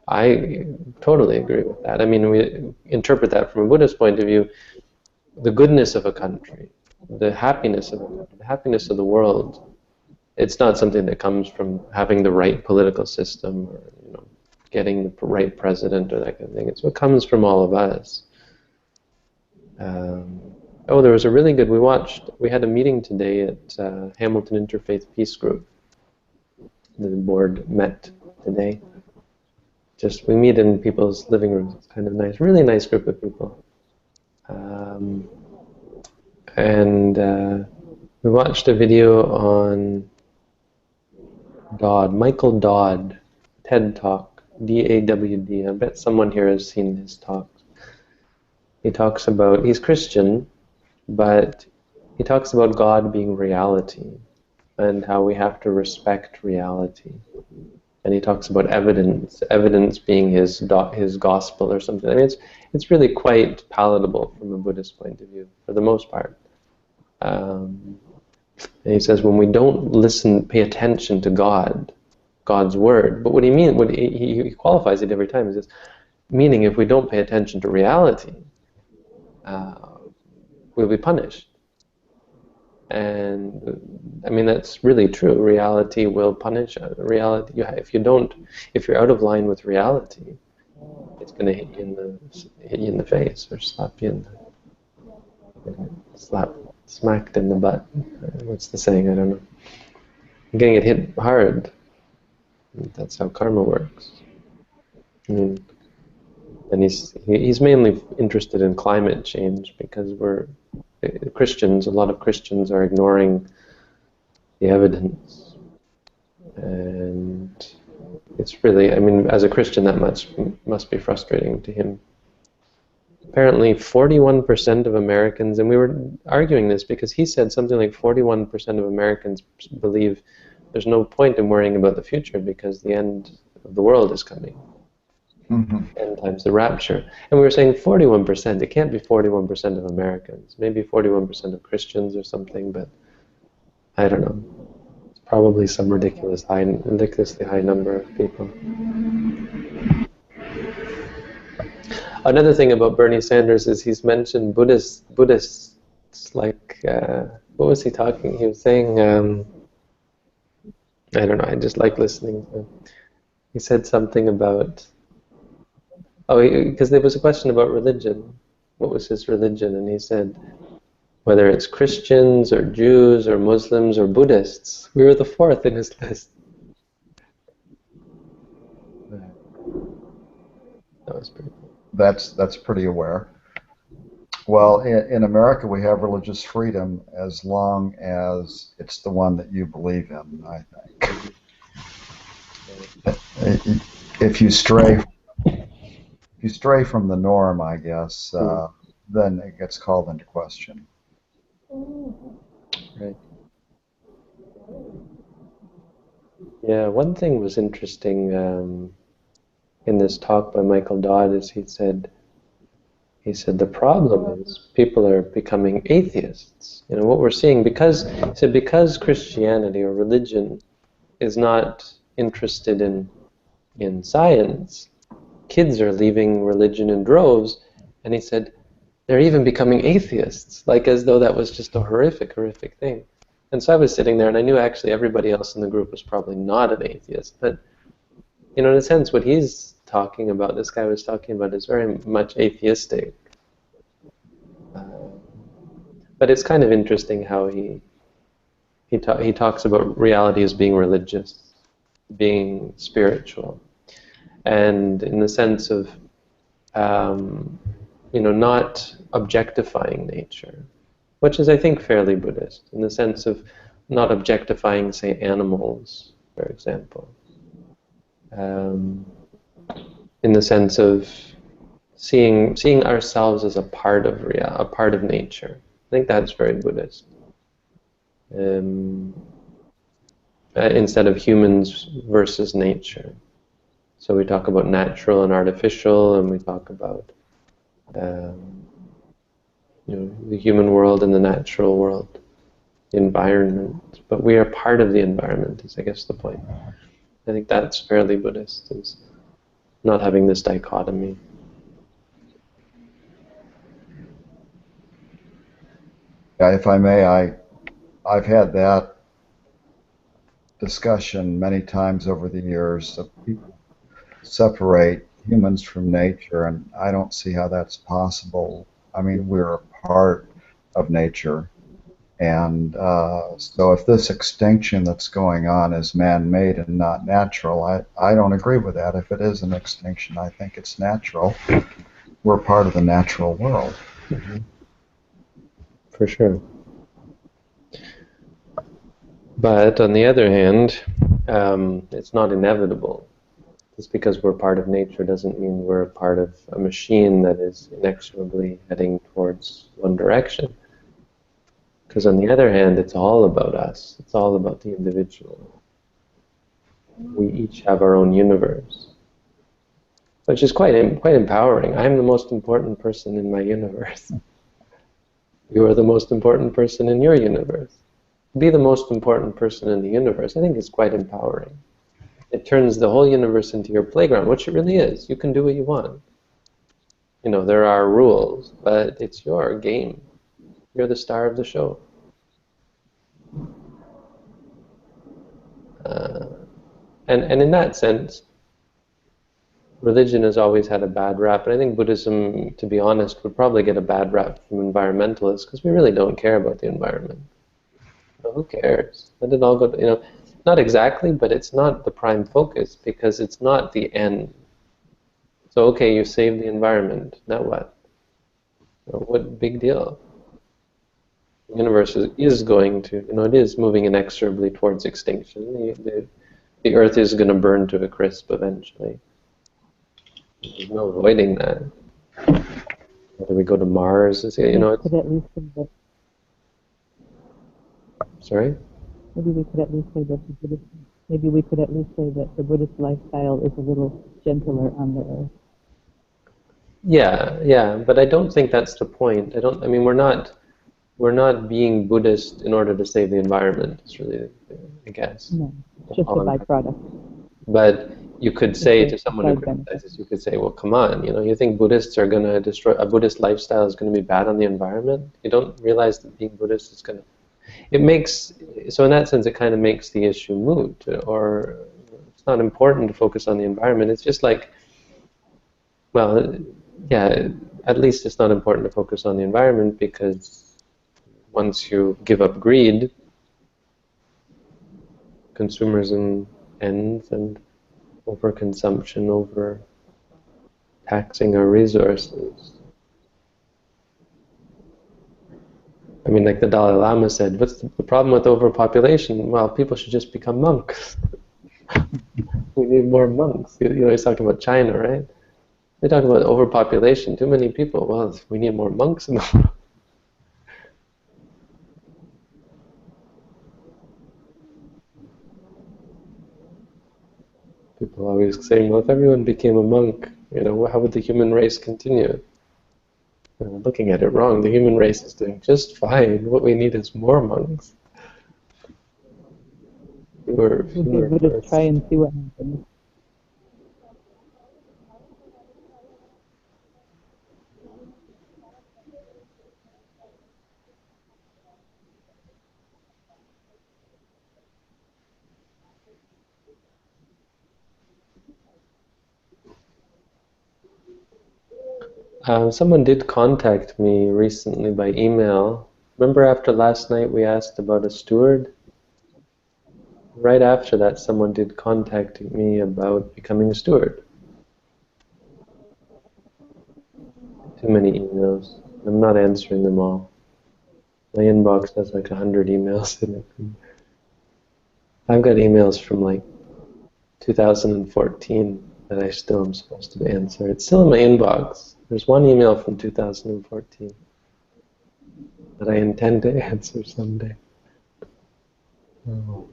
I totally agree with that. I mean, we interpret that from a Buddhist point of view. The goodness of a country, the happiness of a country, the happiness of the world. It's not something that comes from having the right political system or getting the right president or that kind of thing. It's what comes from all of us. There was a really good, we had a meeting today at Hamilton Interfaith Peace Group. The board met today. just we meet in people's living rooms. It's kind of nice, really nice group of people. And we watched a video on Dodd, Michael Dodd, TED Talk, D-A-W-D. I bet someone here has seen his talks. He talks about, he's Christian, but he talks about God being reality and how we have to respect reality. And he talks about evidence being his gospel or something. I mean, it's really quite palatable from a Buddhist point of view, for the most part. And he says when we don't pay attention to God's word, but what he means, he qualifies it every time. He says, meaning if we don't pay attention to reality, we'll be punished. And I mean, that's really true. Reality will punish us. Reality, if you're out of line with reality, it's going to hit you in the face or slap you smacked in the butt. What's the saying? I don't know. You're getting it hit hard. That's how karma works. I mean, and he's mainly interested in climate change because Christians, a lot of Christians are ignoring the evidence. And it's really, I mean, as a Christian, that must be frustrating to him. Apparently 41% of Americans, and we were arguing this because he said something like 41% of Americans believe there's no point in worrying about the future because the end of the world is coming. End times, the rapture. And we were saying 41%, it can't be 41% of Americans, maybe 41% of Christians or something, but I don't know. It's probably some ridiculously high number of people. Another thing about Bernie Sanders is he's mentioned Buddhists like, what was he talking? He was saying, I don't know, I just like listening to him. He said something about, because there was a question about religion. What was his religion? And he said, whether it's Christians or Jews or Muslims or Buddhists, we were the fourth in his list. That was pretty cool. That's pretty aware. Well, in America, we have religious freedom as long as it's the one that you believe in, I think. If you stray from the norm, I guess, then it gets called into question. Right. Yeah, one thing was interesting in this talk by Michael Dodd is he said the problem is people are becoming atheists. You know, what we're seeing, because Christianity or religion is not interested in science, kids are leaving religion in droves, and he said they're even becoming atheists, like as though that was just a horrific thing. And so I was sitting there, and I knew actually everybody else in the group was probably not an atheist, but you know, in a sense, what this guy was talking about, is very much atheistic. But it's kind of interesting how he talks about reality as being religious, being spiritual, and in the sense of not objectifying nature, which is, I think, fairly Buddhist, in the sense of not objectifying, say, animals, for example. In the sense of seeing ourselves as a part of nature. I think that's very Buddhist. Instead of humans versus nature. So we talk about natural and artificial, and we talk about the human world and the natural world, the environment. But we are part of the environment, is I guess the point. I think that's fairly Buddhist, is not having this dichotomy. Yeah, if I may, I've had that discussion many times over the years. That people separate humans from nature, and I don't see how that's possible. I mean, we're a part of nature, And so if this extinction that's going on is man-made and not natural, I don't agree with that. If it is an extinction, I think it's natural. We're part of the natural world. For sure. But on the other hand, it's not inevitable. Just because we're part of nature doesn't mean we're part of a machine that is inexorably heading towards one direction. Because on the other hand, it's all about us. It's all about the individual. We each have our own universe, which is quite empowering. I'm the most important person in my universe. You are the most important person in your universe. Be the most important person in the universe. I think it's quite empowering. It turns the whole universe into your playground, which it really is. You can do what you want. You know, there are rules, but it's your game. You're the star of the show. And in that sense, religion has always had a bad rap. And I think Buddhism, to be honest, would probably get a bad rap from environmentalists because we really don't care about the environment. Well, who cares? Let it all go, you know, not exactly, but it's not the prime focus because it's not the end. So, okay, you saved the environment. Now what? Well, what big deal? The universe is going to, you know, it is moving inexorably towards extinction. The Earth is going to burn to a crisp eventually. There's no avoiding that. Whether we go to Mars, you know, it's... Sorry? Maybe we could at least say that the Buddhist lifestyle is a little gentler on the earth. Yeah, but I don't think that's the point. I mean, we're not being Buddhist in order to save the environment. It's really, I guess. No, it's just a byproduct. But you could say to someone who criticizes, you could say, well, come on, you know, you think Buddhists are going to destroy, a Buddhist lifestyle is going to be bad on the environment? You don't realize that being Buddhist is going to, it makes, so in that sense, it kind of makes the issue moot, or it's not important to focus on the environment. It's just like, well, yeah, at least it's not important to focus on the environment because once you give up greed, consumerism ends and overconsumption, over taxing our resources. I mean, like the Dalai Lama said, what's the problem with overpopulation? Well, people should just become monks. We need more monks. You know, he's talking about China, right? They talk about overpopulation, too many people. Well, we need more monks in the world. People always saying, well, if everyone became a monk, you know, how would the human race continue? Looking at it wrong. The human race is doing just fine. What we need is more monks. We'll just try and see what happens. Someone did contact me recently by email. Remember after last night we asked about a steward? Right after that, someone did contact me about becoming a steward. Too many emails. I'm not answering them all. My inbox has like 100 emails in it. I've got emails from like 2014 that I still am supposed to answer. It's still in my inbox. There's one email from 2014 that I intend to answer someday. Oh.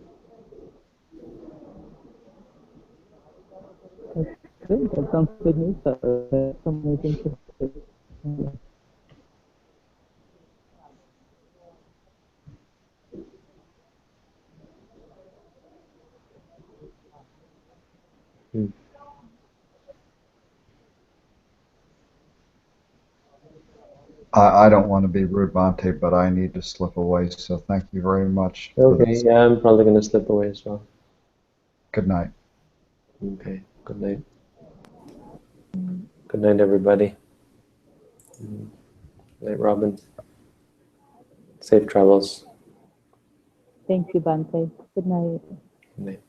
That's good. That sounds good news, though. That someone is interested. I don't want to be rude, Monte, but I need to slip away, so thank you very much. Okay, yeah, I'm probably going to slip away as well. Good night. Okay, good night. Good night, everybody. Good night, Robin. Safe travels. Thank you, Bante. Good night. Good night.